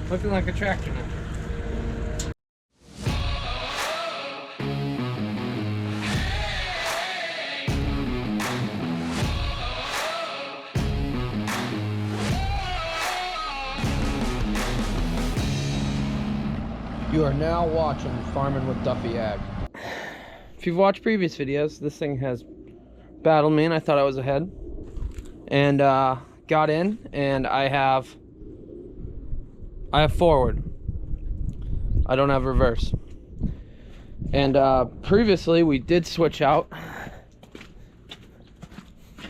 Looking like a tractor now. You are now watching Farming with Duffy Ag. If you've watched previous videos, this thing has battled me and I thought I was ahead. And got in, and I have forward. I don't have reverse. And previously we did switch out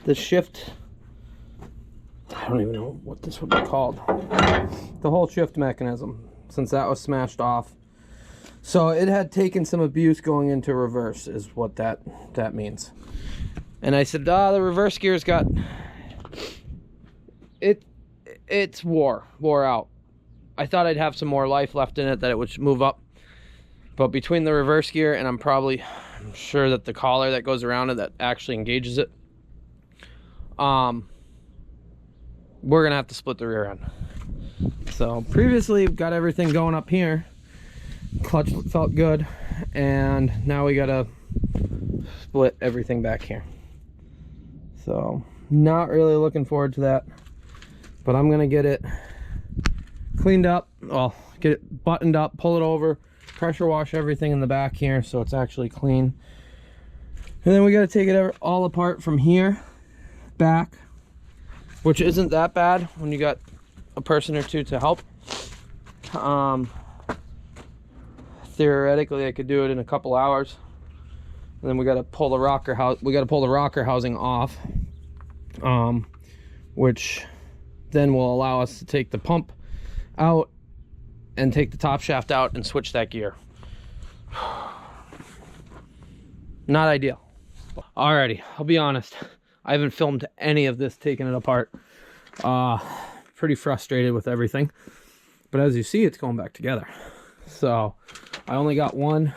the shift. I don't even know what this would be called. The whole shift mechanism, since that was smashed off. So it had taken some abuse going into reverse, is what that means. And I said, the reverse gear's got it's wore out. I thought I'd have some more life left in it, that it would move up. But between the reverse gear and I'm sure that the collar that goes around it that actually engages it, we're gonna have to split the rear end. So previously got everything going up here. Clutch felt good, and now we gotta split everything back here. So not really looking forward to that, but I'm gonna get it cleaned up. Well, get it buttoned up, pull it over, pressure wash everything in the back here so it's actually clean. And then we got to take it all apart from here back, which isn't that bad when you got a person or two to help. Theoretically I could do it in a couple hours. And then we got to pull the rocker housing off, which then will allow us to take the pump out and take the top shaft out and switch that gear. Not ideal. Alrighty, I'll be honest, I haven't filmed any of this taking it apart. Pretty frustrated with everything, but as you see, it's going back together. So I only got one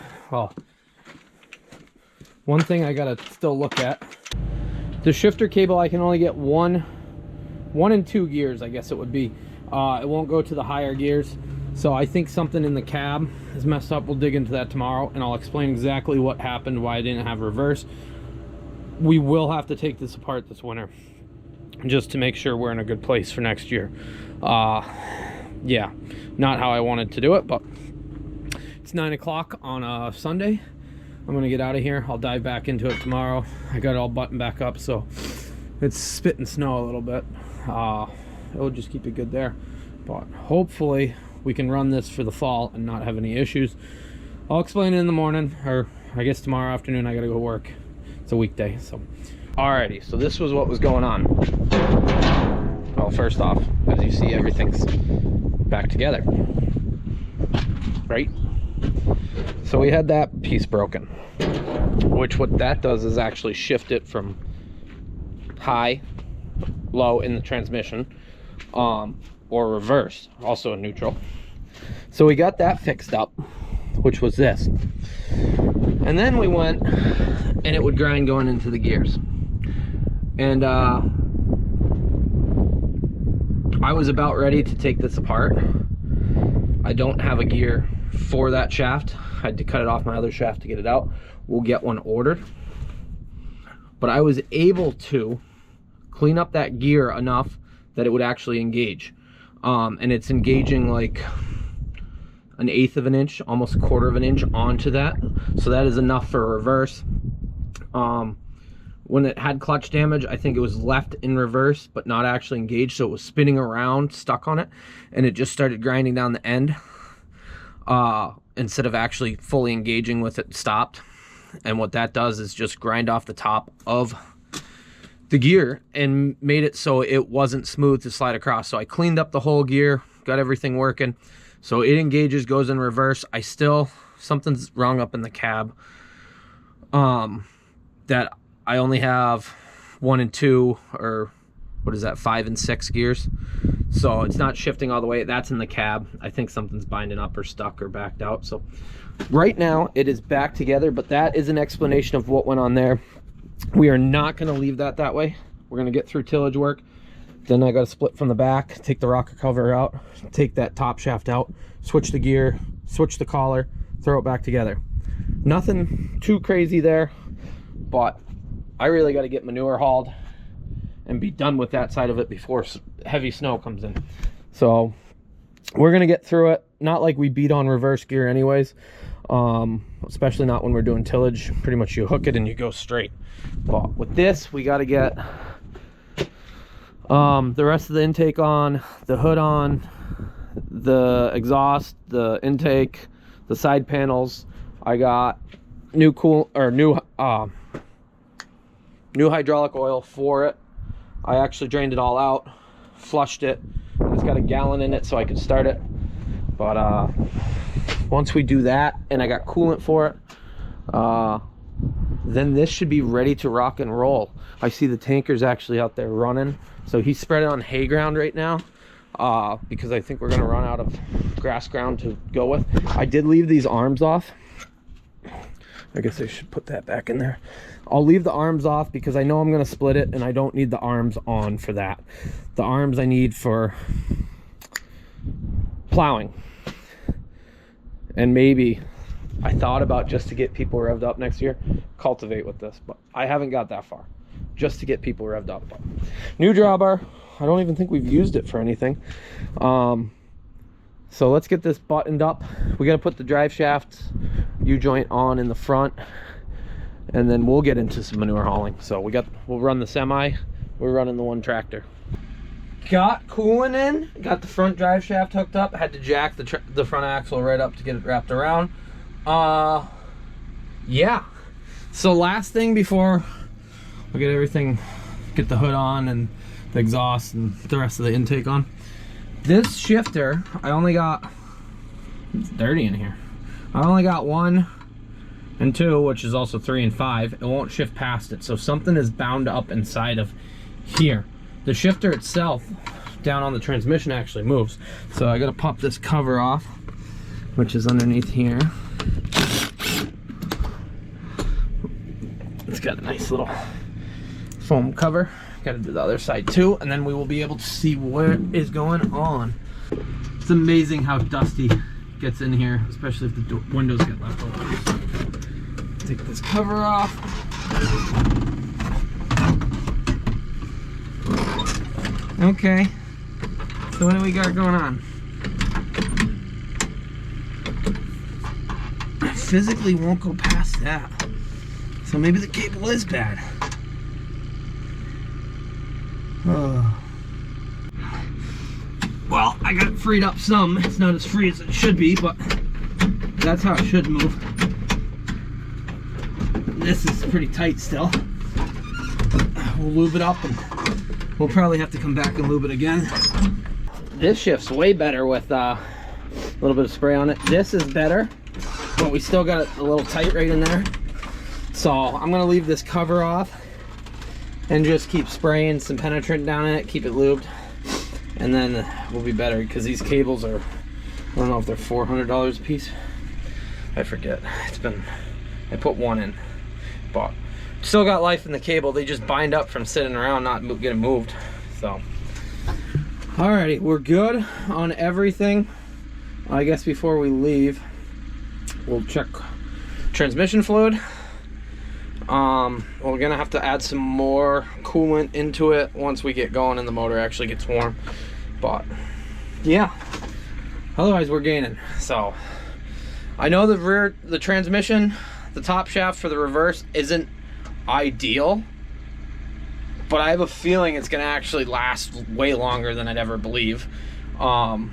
thing I gotta still look at. The shifter cable, I can only get one and two gears, I guess it would be. It won't go to the higher gears. So I think something in the cab is messed up. We'll dig into that tomorrow, and I'll explain exactly what happened, why I didn't have reverse. We will have to take this apart this winter, just to make sure we're in a good place for next year. Yeah, not how I wanted to do it, but it's 9 o'clock on a Sunday. I'm gonna get out of here. I'll dive back into it tomorrow. I got it all buttoned back up, so it's spitting snow a little bit. It'll just keep it good there, but hopefully we can run this for the fall and not have any issues. I'll explain it in the morning, or I guess tomorrow afternoon. I gotta go work. It's a weekday, so. Alrighty, so this was what was going on. Well, first off, as you see, everything's back together, right? So we had that piece broken, which what that does is actually shift it from high, low in the transmission, or reverse, also in neutral. So we got that fixed up, which was this. And then we went, and it would grind going into the gears. And I was about ready to take this apart. I don't have a gear for that shaft. I had to cut it off my other shaft to get it out. We'll get one ordered. But I was able to clean up that gear enough that it would actually engage. And it's engaging like 1/8 of an inch, almost 1/4 of an inch onto that. So that is enough for reverse. When it had clutch damage, I think it was left in reverse, but not actually engaged. So it was spinning around, stuck on it, and it just started grinding down the end. Instead of actually fully engaging with it, stopped. And what that does is just grind off the top of the gear and made it so it wasn't smooth to slide across. So I cleaned up the whole gear, got everything working. So it engages, goes in reverse. Something's wrong up in the cab. That I only have 1 and 2, or what is that, 5 and 6 gears. So it's not shifting all the way. That's in the cab. I think something's binding up or stuck or backed out. So right now it is back together, but that is an explanation of what went on there. We are not going to leave that way. We're going to get through tillage work, Then I got to split from the back, take the rocker cover out, take that top shaft out, switch the gear, switch the collar, throw it back together. Nothing too crazy there, but I really got to get manure hauled and be done with that side of it before heavy snow comes in. So we're gonna get through it. Not like we beat on reverse gear anyways, especially not when we're doing tillage. Pretty much you hook it and you go straight. But with this, we got to get the rest of the intake on, the hood on, the exhaust, the intake, the side panels. I got new hydraulic oil for it. I actually drained it all out, flushed it. It's got a gallon in it so I could start it. But once we do that and I got coolant for it, then this should be ready to rock and roll. I see the tanker's actually out there running. So he's spread on hay ground right now because I think we're gonna run out of grass ground to go with. I did leave these arms off. I guess I should put that back in there. I'll leave the arms off because I know I'm gonna split it and I don't need the arms on for that. The arms I need for plowing. And maybe I thought about, just to get people revved up next year, cultivate with this, but I haven't got that far. Just to get people revved up. But new drawbar, I don't even think we've used it for anything. So let's get this buttoned up. We got to put the drive shaft U-joint on in the front, and then we'll get into some manure hauling. So we'll run the semi, we're running the one tractor. Got coolant in, got the front drive shaft hooked up, had to jack the front axle right up to get it wrapped around. Yeah, so last thing before we get everything, get the hood on and the exhaust and the rest of the intake on, this shifter, I only got, it's dirty in here, I only got 1 and 2, which is also 3 and 5. It won't shift past it, so something is bound up inside of here. The shifter itself down on the transmission actually moves, so I gotta pop this cover off, which is underneath here. It's got a nice little foam cover. Gotta do the other side too, and then we will be able to see what is going on. It's amazing how dusty it gets in here, especially if the windows get left open. Take this cover off. Okay, so what do we got going on? I physically won't go past that. So maybe the cable is bad. Well, I got it freed up some. It's not as free as it should be, but that's how it should move. This is pretty tight still. We'll lube it up and we'll probably have to come back and lube it again. This shift's way better with a little bit of spray on it. This is better, but we still got it a little tight right in there. So I'm gonna leave this cover off and just keep spraying some penetrant down in it, keep it lubed, and then we'll be better, because these cables are, I don't know if they're $400 a piece. I forget. It's been, I put 1 in, but still got life in the cable. They just bind up from sitting around, not getting moved. So, alrighty, we're good on everything. I guess before we leave, we'll check transmission fluid. We're gonna have to add some more coolant into it once we get going and the motor actually gets warm. But yeah, otherwise we're gaining. So I know the transmission, the top shaft for the reverse isn't ideal, but I have a feeling it's gonna actually last way longer than I'd ever believe. So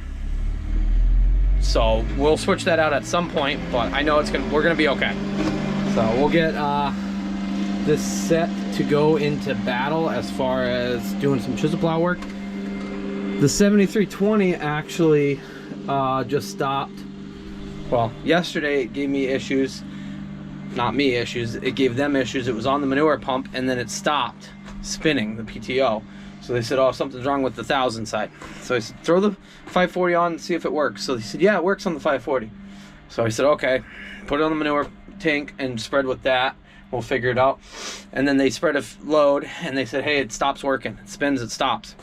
we'll switch that out at some point, but I know we're gonna be okay. So we'll get this set to go into battle as far as doing some chisel plow work. The 7320 actually just stopped. Well, yesterday it gave me issues. Not me issues, it gave them issues. It was on the manure pump and then it stopped spinning, the PTO. So they said, oh, something's wrong with the 1000 side. So I said, throw the 540 on and see if it works. So they said, yeah, it works on the 540. So I said, okay, put it on the manure tank and spread with that. We'll figure it out. And then they spread a load and they said, hey, it stops working. It spins, it stops.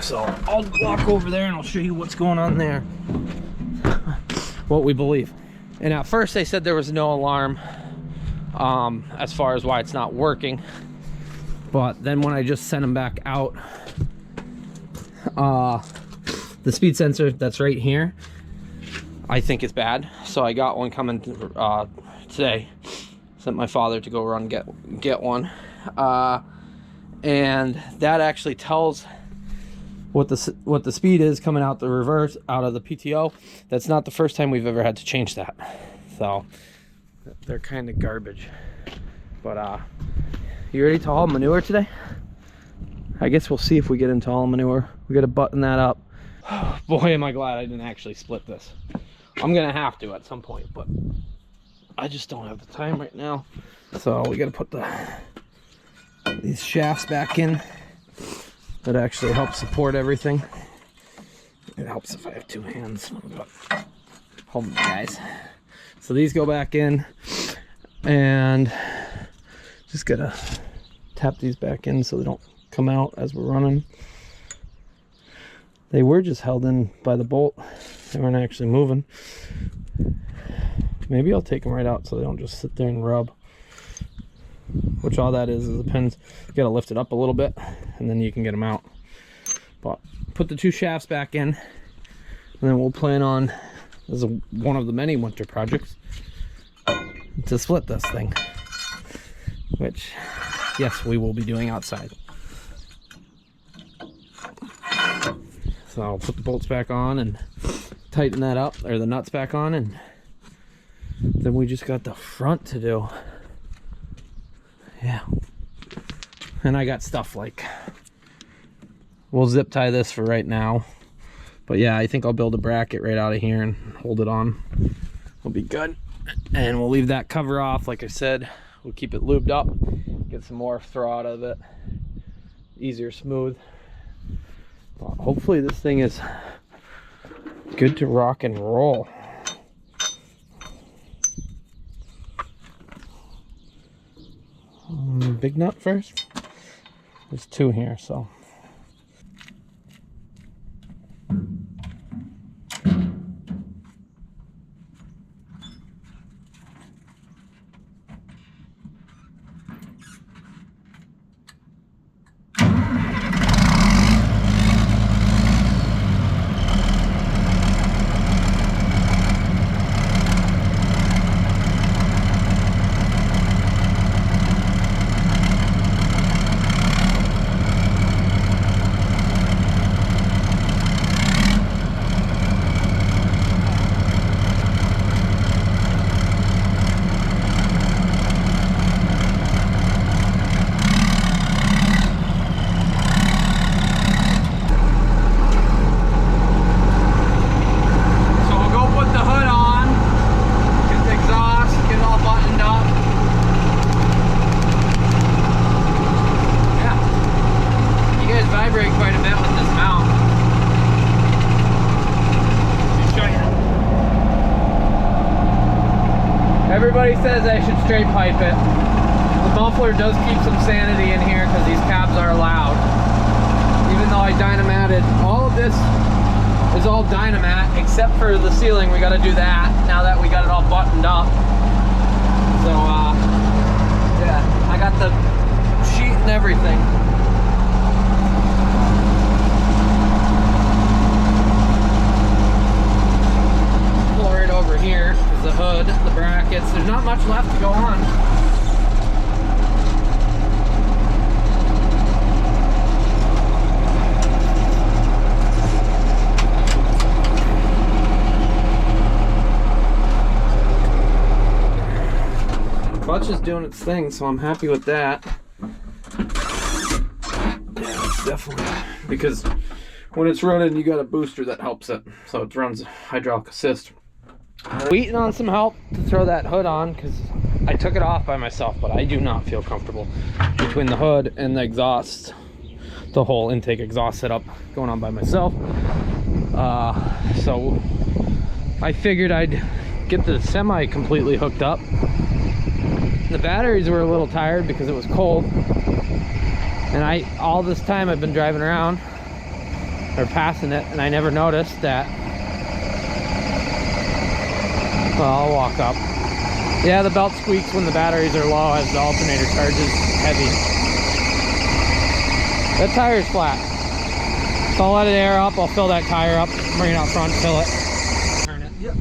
So I'll walk over there and I'll show you what's going on there. What we believe. And at first they said there was no alarm as far as why it's not working. But then when I just sent them back out, the speed sensor that's right here, I think is bad. So I got one coming today. Sent my father to go run get one. And that actually tells what the speed is coming out the reverse out of the PTO. That's not the first time we've ever had to change that. So they're kind of garbage. But you ready to haul manure today? I guess we'll see if we get into haul manure. We gotta button that up. Boy, am I glad I didn't actually split this. I'm gonna have to at some point, but I just don't have the time right now. So we gotta put these shafts back in. That actually helps support everything. It helps if I have two hands. But hold on, guys. So these go back in, and just gotta tap these back in so they don't come out as we're running. They were just held in by the bolt. They weren't actually moving. Maybe I'll take them right out so they don't just sit there and rub. Which all that is the pins. You gotta lift it up a little bit and then you can get them out. But put the two shafts back in, and then we'll plan on, this is one of the many winter projects, to split this thing, which yes, we will be doing outside. So I'll put the bolts back on and tighten that up, or the nuts back on, and then we just got the front to do. Yeah. And I got stuff like, we'll zip tie this for right now. But yeah, I think I'll build a bracket right out of here and hold it on. It'll be good. And we'll leave that cover off. Like I said, we'll keep it lubed up, get some more throw out of it. Easier, smooth. But hopefully this thing is good to rock and roll. Big nut first. There's two here, so. Everybody says I should straight pipe it. The muffler does keep some sanity in here because these cabs are loud. Even though I dynamatted, all of this is all dynamat except for the ceiling. We got to do that now that we got it all buttoned up. So yeah, I got the sheet and everything. Pull right over here is the hood, the brackets. There's not much left to go on. Clutch is doing its thing, so I'm happy with that. Yeah, it's definitely, because when it's running, you got a booster that helps it, so it runs hydraulic assist. Waiting on some help to throw that hood on because I took it off by myself, but I do not feel comfortable between the hood and the exhaust, the whole intake exhaust setup going on by myself. So I figured I'd get the semi completely hooked up. The batteries were a little tired because it was cold, and all this time I've been driving around or passing it, and I never noticed that. Well, I'll walk up. Yeah, the belt squeaks when the batteries are low as the alternator charges heavy. That tire's flat. So I'll let it air up, I'll fill that tire up, bring it out front, fill it. Turn it. Yep.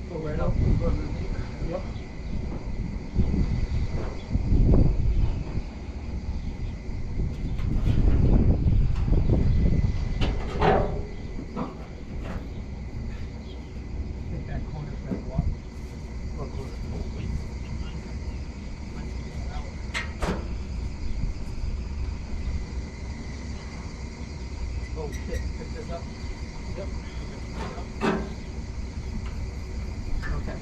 Go right up. Yep. Oh shit, pick this up. Yep. Okay.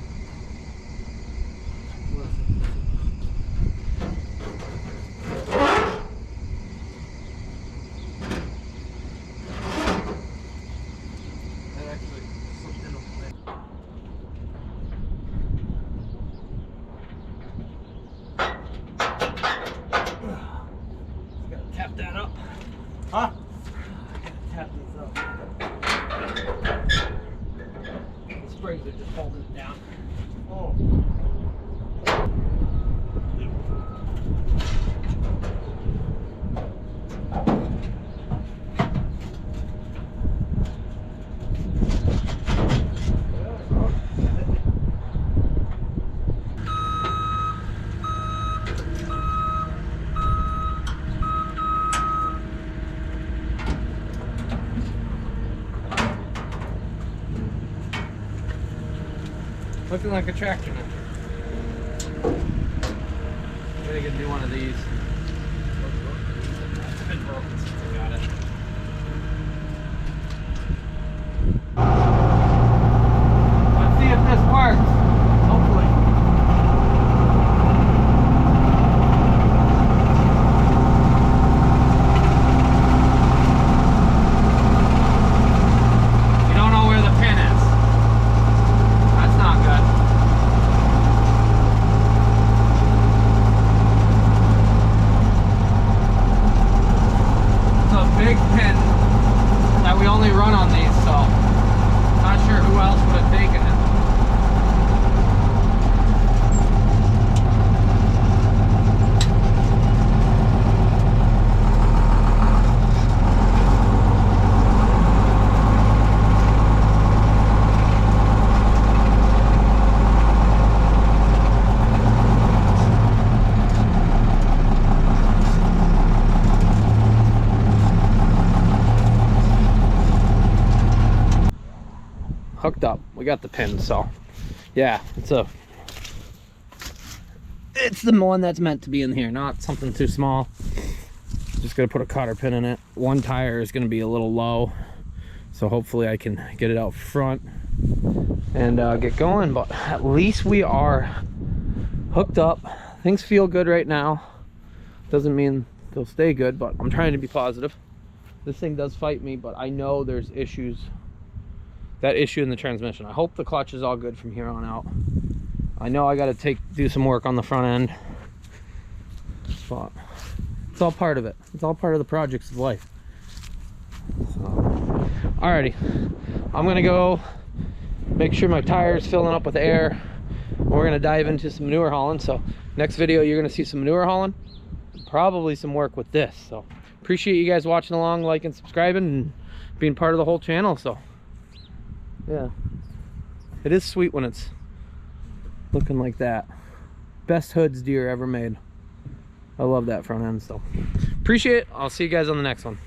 That actually slipped in a bit. Gotta tap that up. Huh? Tap these up. The springs are just holding it down. Oh. Looking like a tractor now. I'm gonna get a new one of these. It's been broken since I got it. Let's see if this works. Hopefully. You don't know where the pin is. That's not good. It's a big pin that we only run on these, so not sure who else would have taken it. Hooked up, we got the pin, so yeah, it's the one that's meant to be in here, not something too small. Just gonna put a cotter pin in it. One tire is gonna be a little low, so hopefully I can get it out front and get going, but at least we are hooked up. Things feel good right now. Doesn't mean they'll stay good, but I'm trying to be positive. This thing does fight me, but I know there's issues. That issue in the transmission. I hope the clutch is all good from here on out. I know I got to do some work on the front end, but it's all part of it. It's all part of the projects of life. So, alrighty, I'm gonna go make sure my tire is filling up with air. We're gonna dive into some manure hauling. So next video, you're gonna see some manure hauling, probably some work with this. So appreciate you guys watching along, liking, subscribing, and being part of the whole channel. So yeah, it is sweet when it's looking like that. Best hoods Deere ever made. I love that front end. So appreciate it. I'll see you guys on the next one.